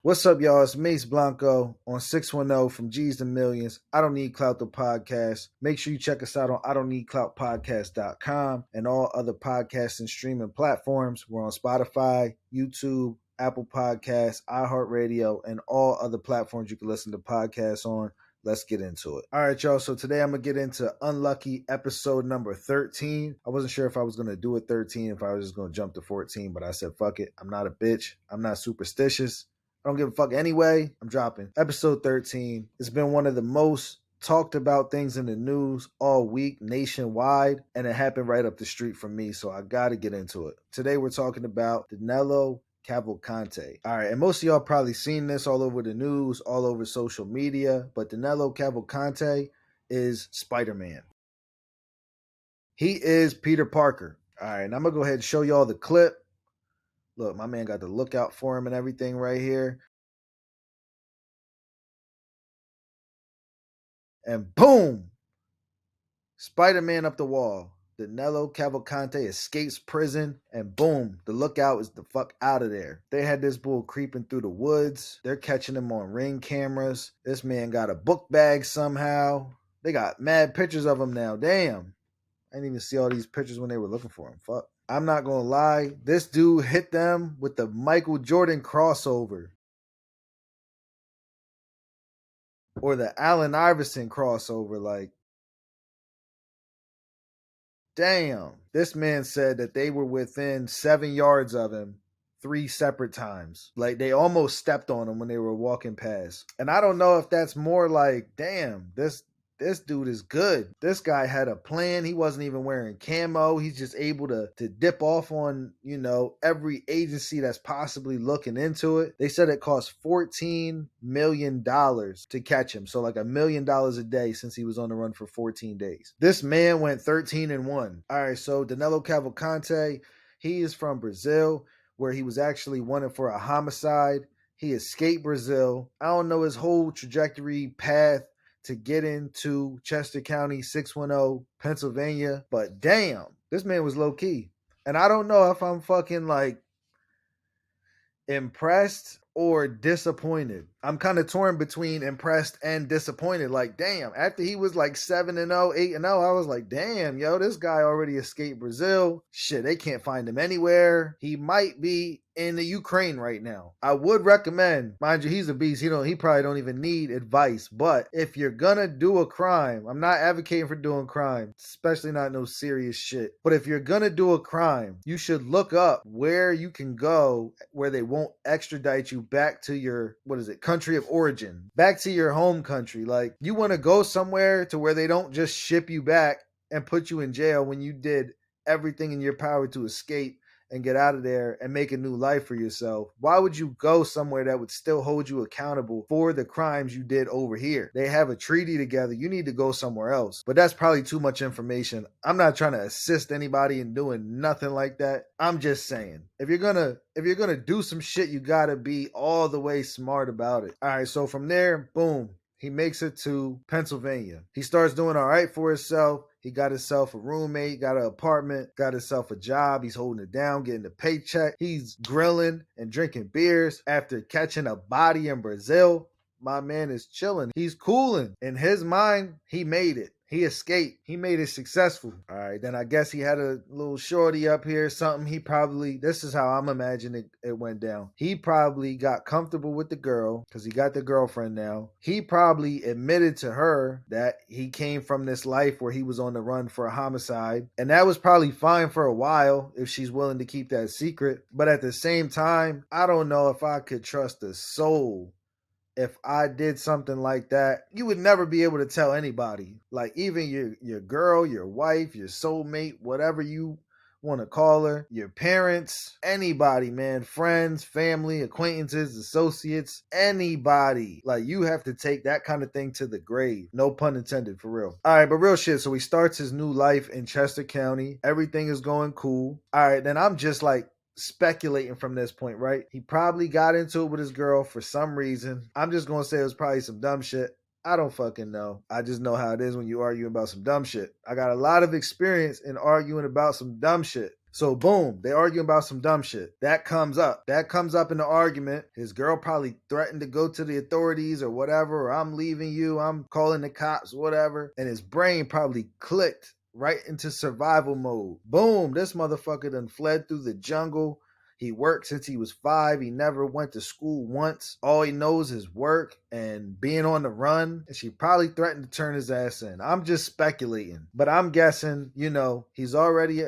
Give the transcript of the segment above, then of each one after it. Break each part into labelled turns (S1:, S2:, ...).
S1: What's up, y'all? It's Mace Blanco on 610 from G's to Millions. I Don't Need Clout, the podcast. Make sure you check us out on IDon'tNeedCloutPodcast.com and all other podcast and streaming platforms. We're on Spotify, YouTube, Apple Podcasts, iHeartRadio, and all other platforms you can listen to podcasts on. Let's get into it. All right, y'all. So today I'm going to get into Unlucky episode number 13. I wasn't sure if I was going to do it 13, if I was just going to jump to 14, but I said, fuck it. I'm not a bitch. I'm not superstitious. I don't give a fuck anyway. I'm dropping episode 13. It's been one of the most talked about things in the news all week nationwide, and it happened right up the street from me, so I gotta get into it. Today we're talking about Danelo Cavalcante. All right, and most of y'all probably seen this all over the news, all over social media, but Danelo Cavalcante is Spider-Man. He is Peter Parker. All right, and I'm gonna go ahead and show y'all the clip. Look, my man got the lookout for him and everything right here. And boom, Spider-Man up the wall. Danelo Cavalcante escapes prison, and boom, the lookout is the fuck out of there. They had this bull creeping through the woods. They're catching him on Ring cameras. This man got a book bag somehow. They got mad pictures of him now. Damn. I didn't even see all these pictures when they were looking for him. Fuck. I'm not gonna lie. This dude hit them with the Michael Jordan crossover. Or the Allen Iverson crossover. Like, damn. This man said that they were within 7 yards of him 3 separate times. Like, they almost stepped on him when they were walking past. And I don't know if that's more like, damn, this dude is good. This guy had a plan. He wasn't even wearing camo. He's just able to dip off on, every agency that's possibly looking into it. They said it cost $14 million to catch him. So like $1 million a day since he was on the run for 14 days. This man went 13-1. All right, so Danelo Cavalcante, he is from Brazil, where he was actually wanted for a homicide. He escaped Brazil. I don't know his whole trajectory path to get into Chester County, 610, Pennsylvania. But damn, this man was low key. And I don't know if I'm fucking like impressed or disappointed. I'm kind of torn between impressed and disappointed. Like, damn, after he was like 7-0, 8-0, I was like, damn, yo, this guy already escaped Brazil. Shit, they can't find him anywhere. He might be in the Ukraine right now. I would recommend, mind you, he's a beast. He probably don't even need advice. But if you're gonna do a crime, I'm not advocating for doing crime, especially not no serious shit. But if you're gonna do a crime, you should look up where you can go where they won't extradite you back to your, country of origin, back to your home country. Like, you want to go somewhere to where they don't just ship you back and put you in jail when you did everything in your power to escape and get out of there and make a new life for yourself. Why would you go somewhere that would still hold you accountable for the crimes you did over here? They have a treaty together. You need to go somewhere else. But that's probably too much information. I'm not trying to assist anybody in doing nothing like that. I'm just saying, if you're gonna do some shit, you gotta be all the way smart about it. All right, so from there, boom, he makes it to Pennsylvania. He starts doing all right for himself. He got himself a roommate, got an apartment, got himself a job. He's holding it down, getting a paycheck. He's grilling and drinking beers after catching a body in Brazil. My man is chilling. He's cooling. In his mind, he made it. He escaped. He made it successful. All right, then I guess he had a little shorty up here, something. This is how I'm imagining it went down. He probably got comfortable with the girl because he got the girlfriend now. He probably admitted to her that he came from this life where he was on the run for a homicide. And that was probably fine for a while if she's willing to keep that secret. But at the same time, I don't know if I could trust a soul. If I did something like that, you would never be able to tell anybody. Like, even your girl, your wife, your soulmate, whatever you want to call her, your parents, anybody, man, friends, family, acquaintances, associates, anybody. Like, you have to take that kind of thing to the grave. No pun intended, for real. All right, but real shit. So he starts his new life in Chester County. Everything is going cool. All right, then I'm just like, speculating from this point, right? He probably got into it with his girl for some reason. I'm just going to say it was probably some dumb shit. I don't fucking know. I just know how it is when you argue about some dumb shit. I got a lot of experience in arguing about some dumb shit. So boom, they arguing about some dumb shit. That comes up. That comes up in the argument. His girl probably threatened to go to the authorities or whatever, or I'm leaving you, I'm calling the cops, whatever. And his brain probably clicked right into survival mode. Boom, this motherfucker done fled through the jungle. He worked since he was 5. He never went to school once. All he knows is work and being on the run. And she probably threatened to turn his ass in. I'm just speculating. But I'm guessing, he's already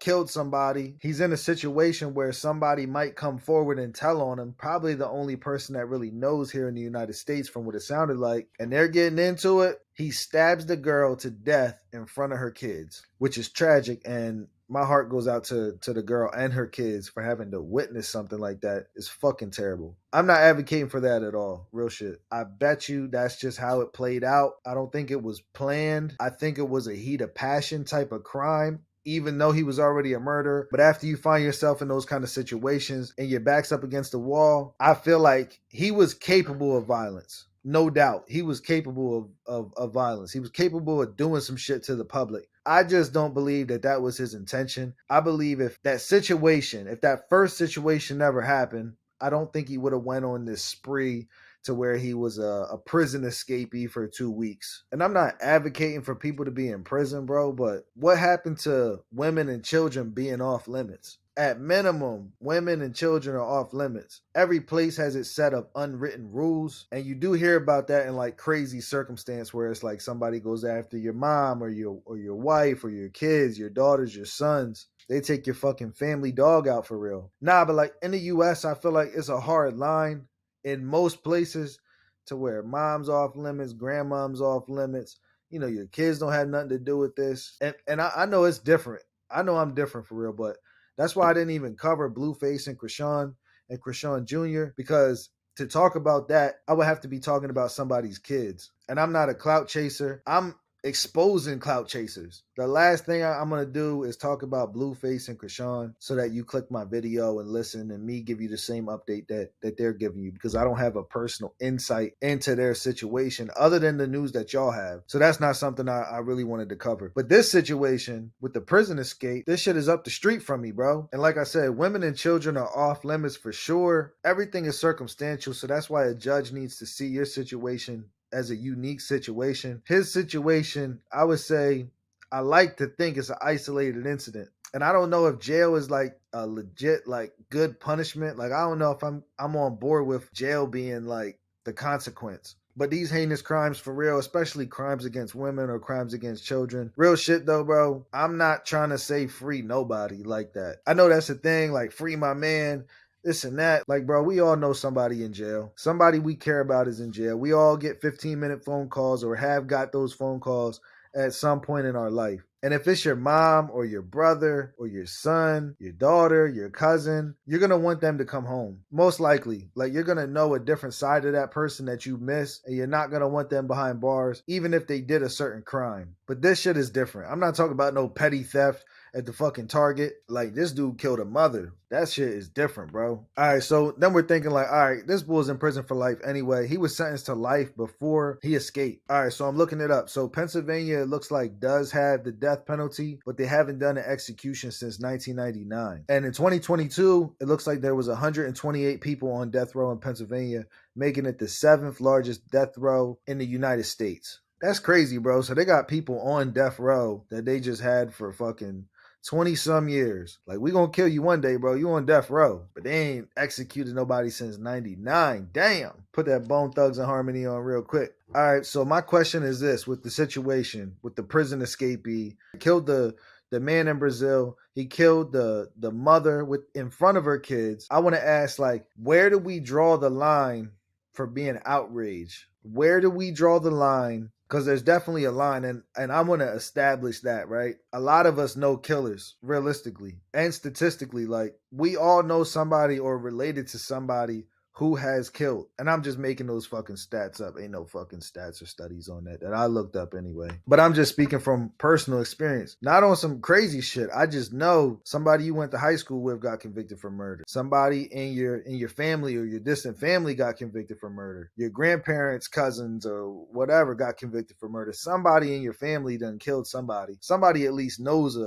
S1: killed somebody. He's in a situation where somebody might come forward and tell on him. Probably the only person that really knows here in the United States from what it sounded like. And they're getting into it. He stabs the girl to death in front of her kids, which is tragic. And my heart goes out to the girl and her kids for having to witness something like that. It's fucking terrible. I'm not advocating for that at all. Real shit. I bet you that's just how it played out. I don't think it was planned. I think it was a heat of passion type of crime, even though he was already a murderer. But after you find yourself in those kind of situations and your back's up against the wall, I feel like he was capable of violence. No doubt. He was capable of violence. He was capable of doing some shit to the public. I just don't believe that was his intention. I believe if that first situation never happened, I don't think he would have went on this spree to where he was a prison escapee for 2 weeks. And I'm not advocating for people to be in prison, bro, but what happened to women and children being off limits? At minimum, women and children are off limits. Every place has its set of unwritten rules, and you do hear about that in like crazy circumstance where it's like somebody goes after your mom or your wife or your kids, your daughters, your sons. They take your fucking family dog out for real. Nah, but like in the US, I feel like it's a hard line in most places to where mom's off limits, grandmom's off limits. Your kids don't have nothing to do with this. And I know it's different. I know I'm different for real, but that's why I didn't even cover Blueface and Krishan Jr. because to talk about that, I would have to be talking about somebody's kids. And I'm not a clout chaser. I'm exposing clout chasers. The last thing I'm going to do is talk about Blueface and Krishan so that you click my video and listen and me give you the same update that they're giving you because I don't have a personal insight into their situation other than the news that y'all have. So that's not something I really wanted to cover. But this situation with the prison escape, this shit is up the street from me, bro. And like I said, women and children are off limits for sure. Everything is circumstantial, so that's why a judge needs to see your situation as a unique situation. His situation, I would say, I like to think it's an isolated incident. And I don't know if jail is like a legit, like good punishment. Like, I don't know if I'm on board with jail being like the consequence. But these heinous crimes for real, especially crimes against women or crimes against children. Real shit though, bro. I'm not trying to say free nobody like that. I know that's a thing, like free my man, this and that. Like, bro, we all know somebody in jail. Somebody we care about is in jail. We all get 15-minute phone calls or have got those phone calls at some point in our life. And if it's your mom or your brother or your son, your daughter, your cousin, you're going to want them to come home. Most likely. Like, you're going to know a different side of that person that you miss, and you're not going to want them behind bars, even if they did a certain crime. But this shit is different. I'm not talking about no petty theft at the fucking Target. Like, this dude killed a mother. That shit is different, bro. All right, so then we're thinking like, all right, this bull's in prison for life anyway. He was sentenced to life before he escaped. All right, so I'm looking it up. So Pennsylvania, it looks like, does have the death penalty, but they haven't done an execution since 1999. And in 2022, it looks like there was 128 people on death row in Pennsylvania, making it the 7th largest death row in the United States. That's crazy, bro. So they got people on death row that they just had for fucking 20 some years. Like, we gonna kill you one day, bro. You on death row. But they ain't executed nobody since 99. Damn. Put that Bone Thugs and Harmony on real quick. All right, so my question is this: with the situation with the prison escapee, killed the man in Brazil, he killed the mother in front of her kids. I want to ask, like, where do we draw the line for being outraged? Where do we draw the line? Because there's definitely a line, and I want to establish that, right? A lot of us know killers, realistically and statistically. Like, we all know somebody or related to somebody who has killed. And I'm just making those fucking stats up. Ain't no fucking stats or studies on that I looked up anyway. But I'm just speaking from personal experience. Not on some crazy shit. I just know somebody you went to high school with got convicted for murder. Somebody in your family or your distant family got convicted for murder. Your grandparents, cousins, or whatever got convicted for murder. Somebody in your family done killed somebody. Somebody at least knows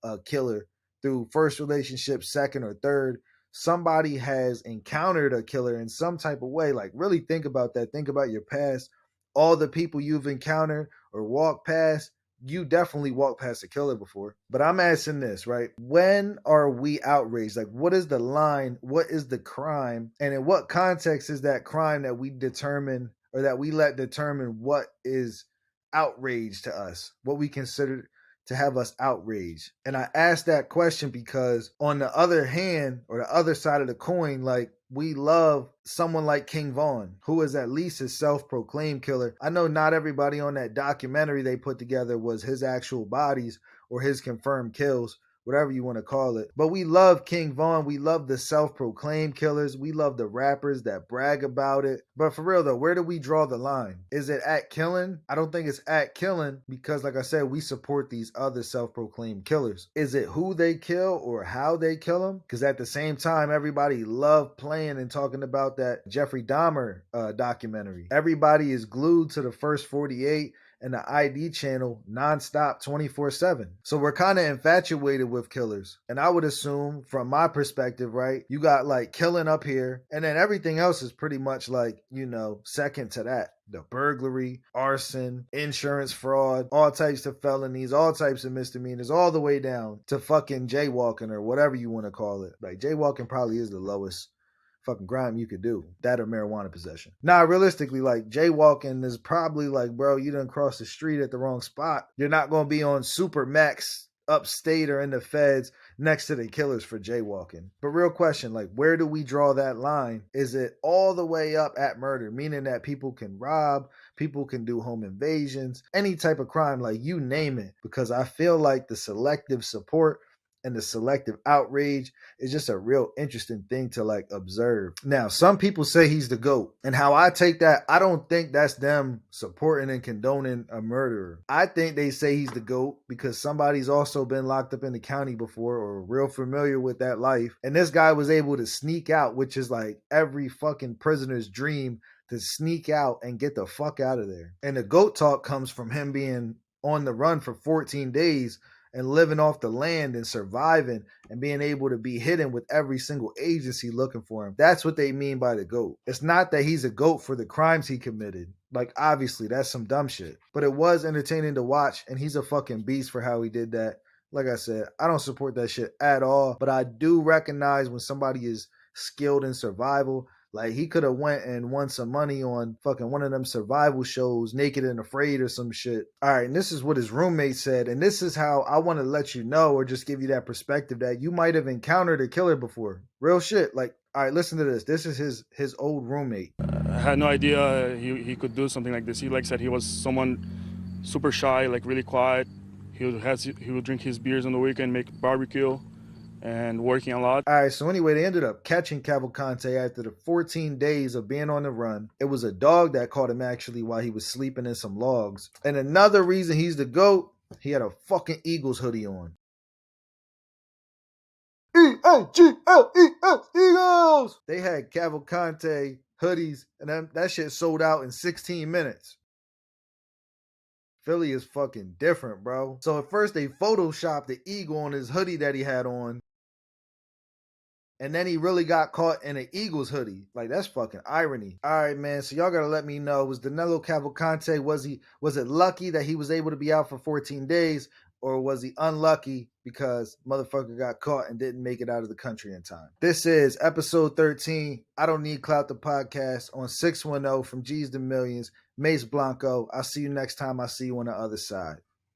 S1: a killer through first relationship, second or third, somebody has encountered a killer in some type of way. Like, really think about that. Think about your past, all the people you've encountered or walked past. You definitely walked past a killer before. But I'm asking this, right? When are we outraged? Like, what is the line? What is the crime? And in what context is that crime that we determine or that we let determine what is outrage to us, what we consider to have us outraged? And I ask that question because on the other hand, or the other side of the coin, like, we love someone like King Von, who is at least a self-proclaimed killer. I know not everybody on that documentary they put together was his actual bodies or his confirmed kills, whatever you want to call it. But we love King Von. We love the self-proclaimed killers. We love the rappers that brag about it. But for real though, where do we draw the line? Is it at killing? I don't think it's at killing because, like I said, we support these other self-proclaimed killers. Is it who they kill or how they kill them? Because at the same time, everybody loved playing and talking about that Jeffrey Dahmer documentary. Everybody is glued to the first 48 and the ID channel nonstop 24/7. So we're kind of infatuated with killers. And I would assume from my perspective, right, you got like killing up here and then everything else is pretty much like, second to that. The burglary, arson, insurance fraud, all types of felonies, all types of misdemeanors, all the way down to fucking jaywalking or whatever you want to call it. Like, jaywalking probably is the lowest fucking crime you could do, that or marijuana possession. Now, realistically, like, jaywalking is probably like, bro, you done crossed the street at the wrong spot. You're not going to be on super max upstate or in the feds next to the killers for jaywalking. But real question, like, where do we draw that line? Is it all the way up at murder, meaning that people can rob, people can do home invasions, any type of crime, like, you name it? Because I feel like the selective support and the selective outrage is just a real interesting thing to like observe. Now, some people say he's the GOAT, and how I take that, I don't think that's them supporting and condoning a murderer. I think they say he's the GOAT because somebody's also been locked up in the county before or real familiar with that life, and this guy was able to sneak out, which is like every fucking prisoner's dream, to sneak out and get the fuck out of there. And the GOAT talk comes from him being on the run for 14 days and living off the land and surviving and being able to be hidden with every single agency looking for him. That's what they mean by the GOAT. It's not that he's a GOAT for the crimes he committed. Like, obviously, that's some dumb shit. But it was entertaining to watch, and he's a fucking beast for how he did that. Like I said, I don't support that shit at all, but I do recognize when somebody is skilled in survival. Like, he could have went and won some money on fucking one of them survival shows, Naked and Afraid or some shit. All right, and this is what his roommate said, and this is how I want to let you know or just give you that perspective that you might have encountered a killer before. Real shit. Like, all right, listen to this. This is his old roommate.
S2: I had no idea he could do something like this. He like said he was someone super shy, like really quiet. He would drink his beers on the weekend, make barbecue, and working a lot.
S1: All right, so anyway, they ended up catching Cavalcante after the 14 days of being on the run. It was a dog that caught him actually while he was sleeping in some logs. And another reason he's the GOAT, he had a fucking Eagles hoodie on. E-A-G-L-E-S, Eagles! They had Cavalcante hoodies, and that shit sold out in 16 minutes. Philly is fucking different, bro. So at first they photoshopped the eagle on his hoodie that he had on. And then he really got caught in an Eagles hoodie. Like, that's fucking irony. All right, man. So y'all gotta let me know. Was Danelo Cavalcante, was it lucky that he was able to be out for 14 days? Or was he unlucky because motherfucker got caught and didn't make it out of the country in time? This is episode 13. I Don't Need Clout, the podcast on 610 from G's to Millions. Mace Blanco. I'll see you next time. I'll see you on the other side.